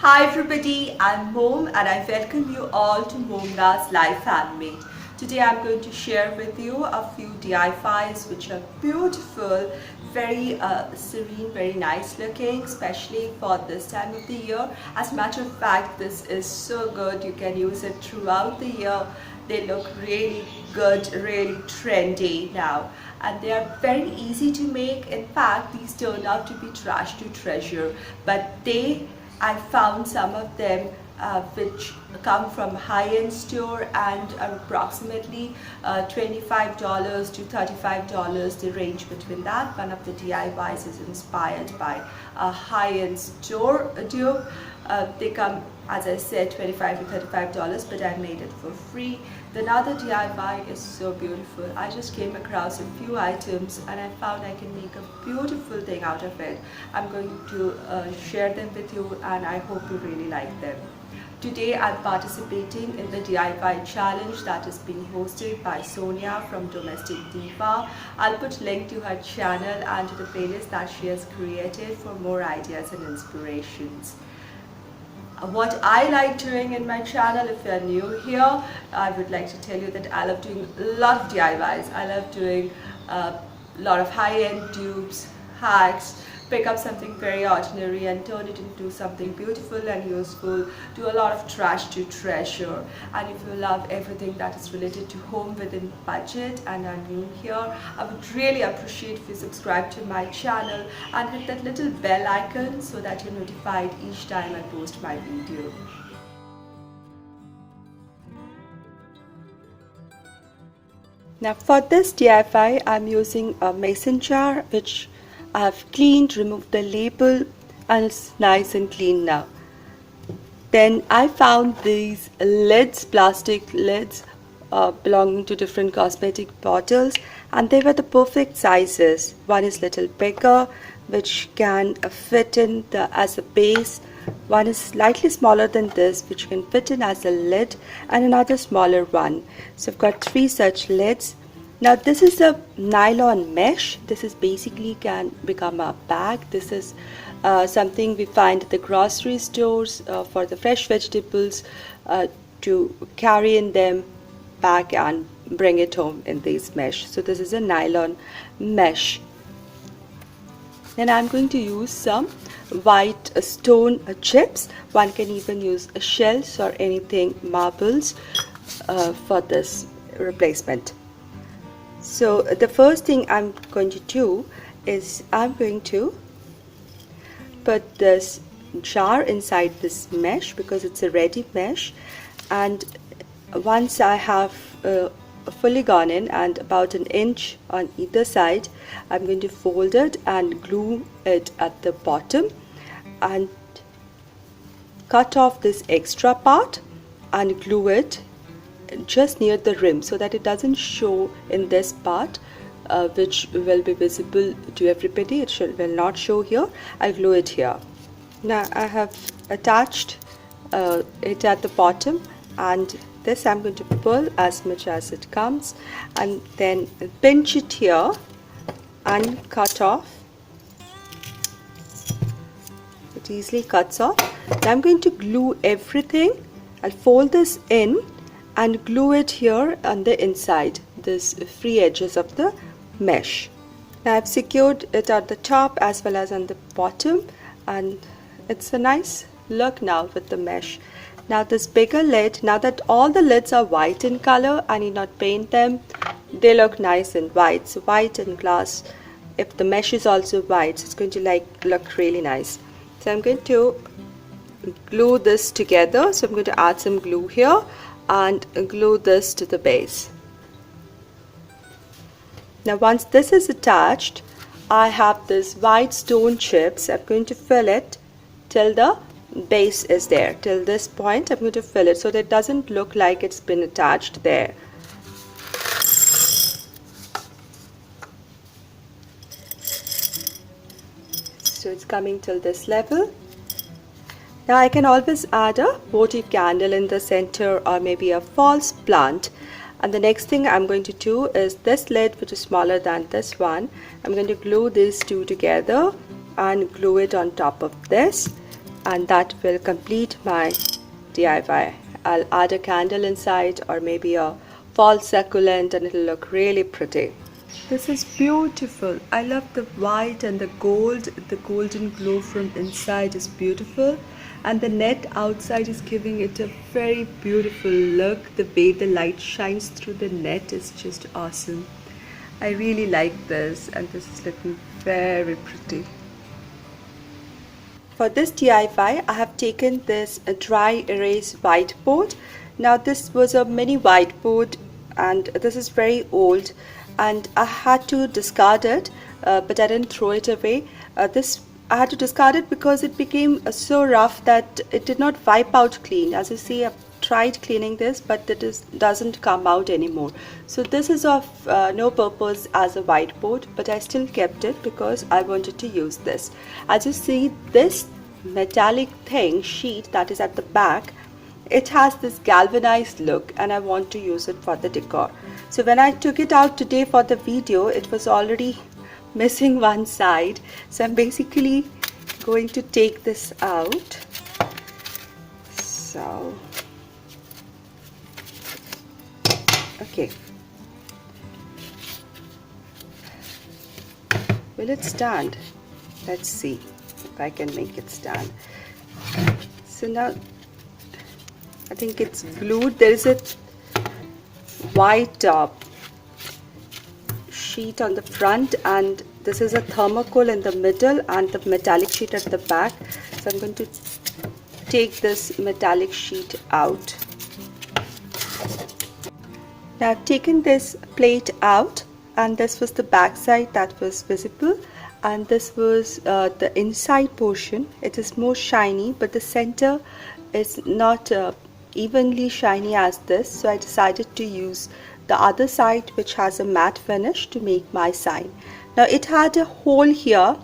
Hi everybody, I'm Mom and I welcome you all to MomDas Life Handmade. Today I'm going to share with you a few DIYs which are beautiful, very serene, very nice looking, especially for this time of the year. As a matter of fact, this is so good, you can use it throughout the year. They look really good, really trendy now, and they are very easy to make. In fact, these turned out to be trash to treasure, but I found some of them which come from high-end store and are approximately $25 to $35. The range between that. One of the DIYs is inspired by a high-end store dupe. They come, as I said, $25 to $35, but I made it for free. The another DIY is so beautiful. I just came across a few items and I found I can make a beautiful thing out of it. I'm going to share them with you and I hope you really like them. Today I'm participating in the DIY challenge that is being hosted by Sonja from Domestic Diva. I'll put link to her channel and to the playlist that she has created for more ideas and inspirations. What I like doing in my channel, if you're new here, I would like to tell you that I love doing a lot of DIYs. I love doing a lot of high-end dupes, hacks, pick up something very ordinary and turn it into something beautiful and useful, do a lot of trash to treasure. And if you love everything that is related to home within budget and are new here, I would really appreciate if you subscribe to my channel and hit that little bell icon so that you're notified each time I post my video. Now for this DIY, I'm using a mason jar which I've cleaned, removed the label, and it's nice and clean now. Then I found these lids, plastic lids belonging to different cosmetic bottles, and they were the perfect sizes. One is little bigger, which can fit in as a base. One is slightly smaller than this, which can fit in as a lid, and another smaller one. So I've got three such lids. Now this is a nylon mesh. This is basically can become a bag. This is something we find at the grocery stores for the fresh vegetables to carry in them back and bring it home in this mesh. So this is a nylon mesh. Then I'm going to use some white stone chips. One can even use shells or anything, marbles, for this replacement. So the first thing I'm going to do is I'm going to put this jar inside this mesh because it's a ready mesh, and once I have fully gone in and about an inch on either side, I'm going to fold it and glue it at the bottom and cut off this extra part and glue it just near the rim so that it doesn't show in this part, which will be visible to everybody. It will not show here. I'll glue it here. Now I have attached it at the bottom, and this I'm going to pull as much as it comes and then pinch it here and cut off. It easily cuts off. Now I'm going to glue everything. I'll fold this in and glue it here on the inside, this free edges of the mesh. Now I've secured it at the top as well as on the bottom, and it's a nice look now with the mesh. Now this bigger lid, now that all the lids are white in color, I need not paint them. They look nice and white. So white and glass, if the mesh is also white, it's going to look really nice. So I'm going to glue this together. So I'm going to add some glue here and glue this to the base. Now once this is attached, I have this white stone chips. I'm going to fill it till the base is there. Till this point I'm going to fill it so that it doesn't look like it's been attached there. So it's coming till this level. Now I can always add a votive candle in the center or maybe a false plant. And the next thing I'm going to do is this lid, which is smaller than this one. I'm going to glue these two together and glue it on top of this. and that will complete my DIY. I'll add a candle inside or maybe a fall succulent and it'll look really pretty. This is beautiful. I love the white and the gold. The golden glow from inside is beautiful, and the net outside is giving it a very beautiful look. The way the light shines through the net is just awesome. I really like this, and this is looking very pretty. For this DIY, I have taken this dry erase whiteboard. Now this was a mini whiteboard and this is very old and I had to discard it, but I didn't throw it away. I had to discard it because it became so rough that it did not wipe out clean. As you see, I've tried cleaning this, but it doesn't come out anymore. So this is of no purpose as a whiteboard, but I still kept it because I wanted to use this. As you see, this metallic sheet that is at the back, it has this galvanized look and I want to use it for the decor. So when I took it out today for the video, it was already missing one side. So I'm basically going to take this out. So okay, will it stand? Let's see if I can make it stand. So now I think it's glued. There is a white sheet on the front and this is a thermocol in the middle and the metallic sheet at the back. So I'm going to take this metallic sheet out. Now I've taken this plate out and this was the back side that was visible and this was the inside portion. It is more shiny but the center is not evenly shiny as this, so I decided to use the other side which has a matte finish to make my sign. Now it had a hole here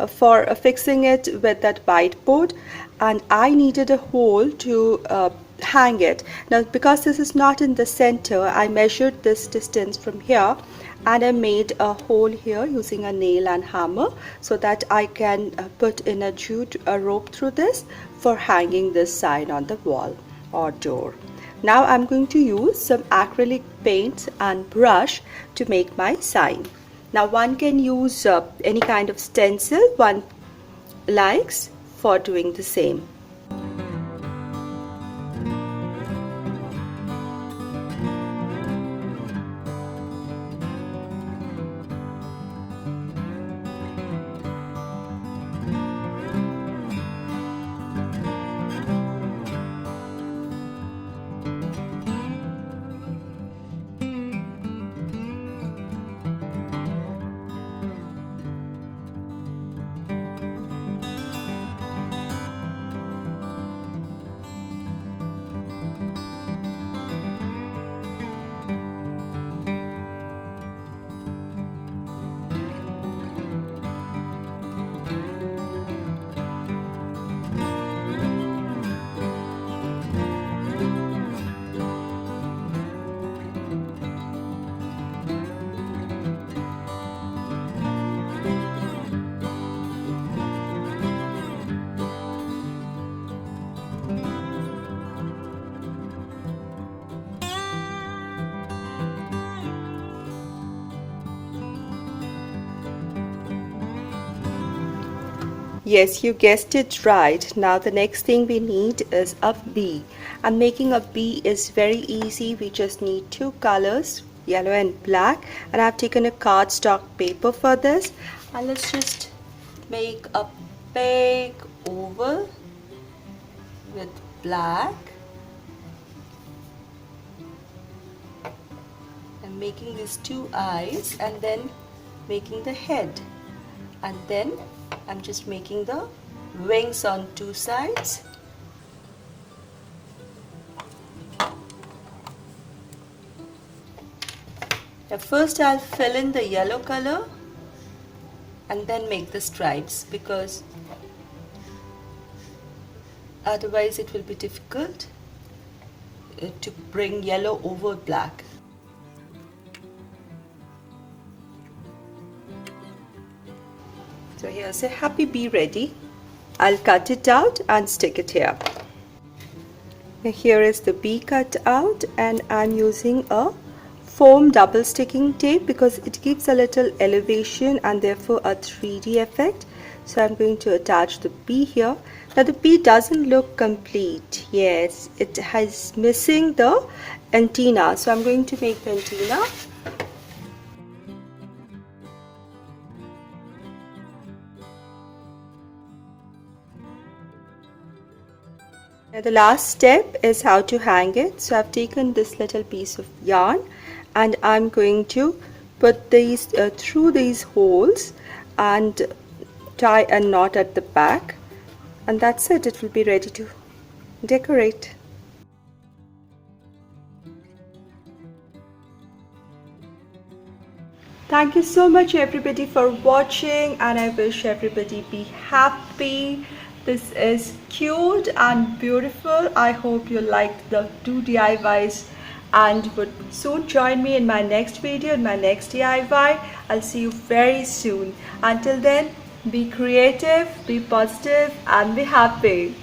for fixing it with that whiteboard and I needed a hole to hang it. Now because this is not in the center, I measured this distance from here and I made a hole here using a nail and hammer so that I can put in a jute rope through this for hanging this sign on the wall or door. Now I'm going to use some acrylic paints and brush to make my sign. Now one can use any kind of stencil one likes for doing the same. Yes, you guessed it right. Now the next thing we need is a bee. And making a bee is very easy. We just need two colors, yellow and black. And I've taken a cardstock paper for this. And let's just make a big oval with black. And making these two eyes and then making the head. And then I'm just making the wings on two sides. Now first I'll fill in the yellow color and then make the stripes because otherwise it will be difficult to bring yellow over black. So here's a happy bee ready. I'll cut it out and stick it here. Here is the bee cut out, and I'm using a foam double sticking tape because it gives a little elevation and therefore a 3D effect. So I'm going to attach the bee here. Now the bee doesn't look complete. Yes, it has missing the antenna. So I'm going to make the antenna. Now the last step is how to hang it. So I've taken this little piece of yarn and I'm going to put these through these holes and tie a knot at the back, and that's it. It will be ready to decorate. Thank you so much everybody for watching, and I wish everybody be happy. This is cute and beautiful. I hope you liked the 2 DIYs and would soon join me in my next video, in my next DIY. I'll see you very soon. Until then, be creative, be positive, and be happy.